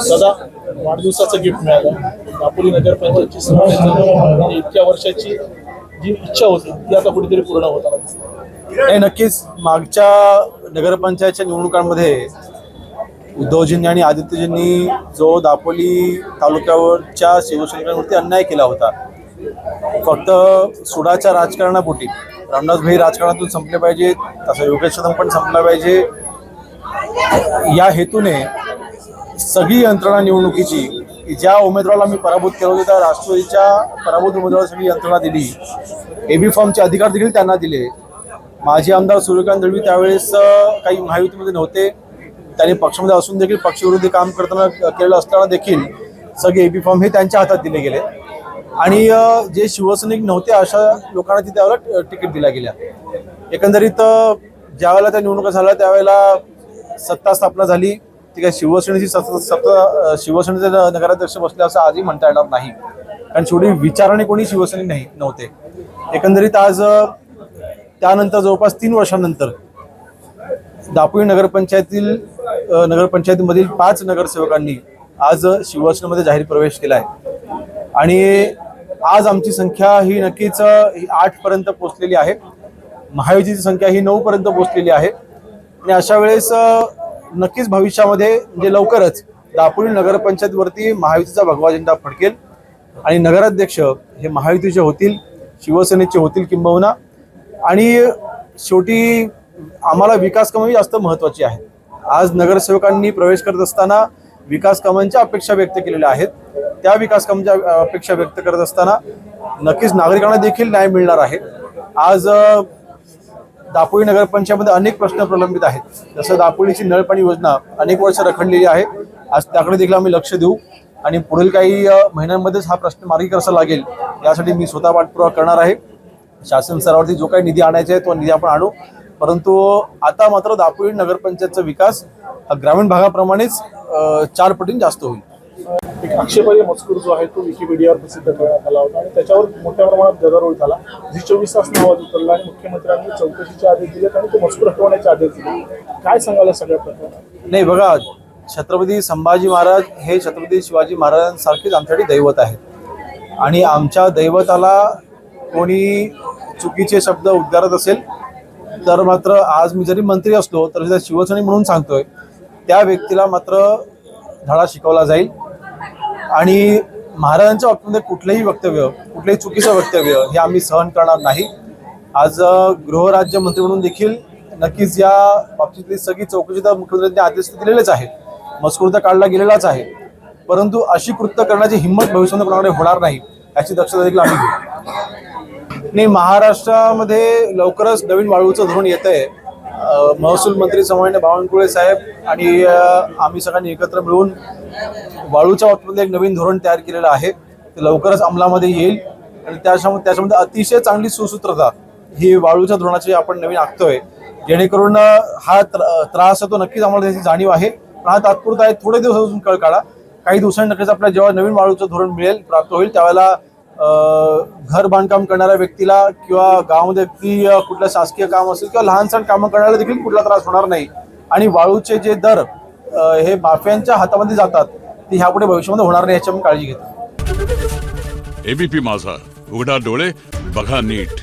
सदा वाढदिवसाचं गिफ्ट मिळालं. दापोली नगरपंचायतची समावेश इतक्या वर्षाची जी इच्छा होती ती आता कुठेतरी पूर्ण होताना दिसते. नाही, नक्कीच मागच्या नगरपंचायतच्या निवडणुकांमध्ये उद्धवजींनी आणि आदित्यजींनी जो दापोली तालुक्यावरच्या शिवसैनिकांवरती अन्याय केला होता, फक्त सुडाच्या राजकारणापोटी रामदास भाई राजकारणातून संपले पाहिजेत, तसं योगेश कदम पण संपला पाहिजे या हेतूने सगळी यंत्रणा निवडणुकीची ज्या उमेदवाराला मी पराभूत केलं होतं त्या राष्ट्रवादीच्या पराभूत उमेदवाराला सगळी यंत्रणा दिली. एबी फॉर्मचे अधिकार देखील त्यांना दिले. माजी आमदार सूर्यकांत दळवी त्यावेळेस काही महायुतीमध्ये नव्हते, त्यांनी पक्षामध्ये असून देखील पक्षविरोधी काम करताना केलेलं असताना देखील सगळे एबी फॉर्म हे त्यांच्या हातात दिले गेले आणि जे शिवसैनिक नव्हते अशा लोकांना तिथे त्यावेळेला तिकीट दिल्या गेल्या. एकंदरीत ज्यावेळेला त्या निवडणुका झाल्या त्यावेळेला सत्ता स्थापना झाली. ती काय शिवसेनेची सत्ता शिवसेनेचे नगराध्यक्ष बसले असं आजही म्हणता येणार नाही, कारण शेवटी विचाराने कोणी शिवसैनिक नव्हते. एकंदरीत आज त्यानंतर जवळपास 3 वर्षांनंतर दापोली नगरपंचायतीमधील 5 नगरसेवकांनी आज शिवसेनेमध्ये जाहीर प्रवेश केला आहे आणि आज आमची संख्या ही नक्कीच 8 पर्यंत पोहोचलेली आहे. महायुतीची संख्या ही 9 पर्यंत पोहोचलेली आहे आणि अशा वेळेस नक्कीच भविष्यामध्ये म्हणजे लवकरच दापोली नगरपंचायतीवरती महायुतीचा भगवा झेंडा फडकेल आणि नगराध्यक्ष हे महायुतीचे होतील, शिवसेनेचे होतील किंबहुना. आणि शेवटी आम्हाला विकास कामं जास्त महत्त्वाची आहेत. आज नगरसेवकांनी प्रवेश करत असताना विकास कामांच्या अपेक्षा व्यक्त केलेल्या आहेत. त्या विकास कामांच्या अपेक्षा व्यक्त करत असताना नक्कीच नागरिकांना देखील न्याय मिळणार आहे. आज दापोली नगरपंचायतीमध्ये अनेक प्रश्न प्रलंबित आहेत. जसं दापोलीची नळपाणी योजना अनेक वर्ष रखडलेली आहे. आज त्याकडे देखील आम्ही लक्ष देऊ आणि पुढील काही महिन्यांमध्येच हा प्रश्न मार्गी कसा लागेल यासाठी मी स्वतः पाठपुरावा करणार आहे. शासन स्तरावरती जो काही निधी आणायचा आहे तो निधी आपण आणू, परंतु आता मात्र दापोली नगरपंचायतचा विकास ग्रामीण भागाप्रमाणेच 4 पटीने जास्त होईल. एक आक्षेपार्ह मजकूर जो आहे तो विकिपीडियावर प्रसिद्ध करण्यात आला होता आणि त्याच्यावर मोठ्या प्रमाणात गदारोळ झाला. 24 तास नावाज उचलला आणि मुख्यमंत्र्यांनी चौकशीचे आदेश दिले आणि तो मजकूर हटवण्याचे आदेश दिले. काय सांगाल सगळ्या प्रकरणात? नाही बघा, छत्रपती संभाजी महाराज हे छत्रपती शिवाजी महाराजांसारखेच आमच्यासाठी दैवत आहेत आणि आमच्या दैवताला कोणी चुकीचे शब्द उद्गारत असेल तर मात्र आज मी जरी मंत्री असलो तरी त्या शिवसैनिक म्हणून सांगतोय त्या व्यक्तीला मात्र धडा शिकवला जाईल आणि महाराजांच्या बाबतीमध्ये कुठलंही वक्तव्य, कुठलंही चुकीचं वक्तव्य हे आम्ही सहन करणार नाही. आज गृहराज्यमंत्री म्हणून देखील नक्कीच या बाबतीतली सगळी चौकशी तर मुख्यमंत्र्यांनी आदेश दिलेलेच आहेत, मजकूर तर काढला गेलेलाच आहे, परंतु अशी कृत्य करण्याची हिंमत भविष्यामध्ये होणार नाही याची दक्षता देखील आम्ही घेऊ. नाही, महाराष्ट्रामध्ये लवकरच नवीन वाळूचं धोरण येत आहे. महसूल मंत्री सन्माननीय बावनकुळे साहेब आणि आम्ही सगळ्यांनी एकत्र मिळून वाळूच्या बाबतीमध्ये एक नवीन धोरण तयार केलेलं आहे. ते लवकरच अंमलामध्ये येईल आणि त्याच्यामध्ये अतिशय चांगली सुसूत्रता ही वाळूच्या धोरणाची आपण नवीन आखतोय, जेणेकरून हा त्रास तो नक्कीच आम्हाला त्याची जाणीव आहे. पण हा तात्पुरता आहे, थोडे दिवस अजून कळ काढा. काही दिवसांनी नक्कीच आपल्याला जेव्हा नवीन वाळूचं धोरण मिळेल, प्राप्त होईल, त्यावेळेला घर बांधकाम करणाऱ्या व्यक्तीला किंवा गावामध्ये अगदी कुठलं शासकीय काम असेल किंवा लहान सहान कामं करण्याला देखील कुठला त्रास होणार नाही आणि वाळूचे जे दर हे माफियांच्या हातामध्ये जातात ते ह्यापुढे भविष्यामध्ये होणार नाही याची आम्ही काळजी घेतो. एबीपी माझा, उघडा डोळे बघा नीट.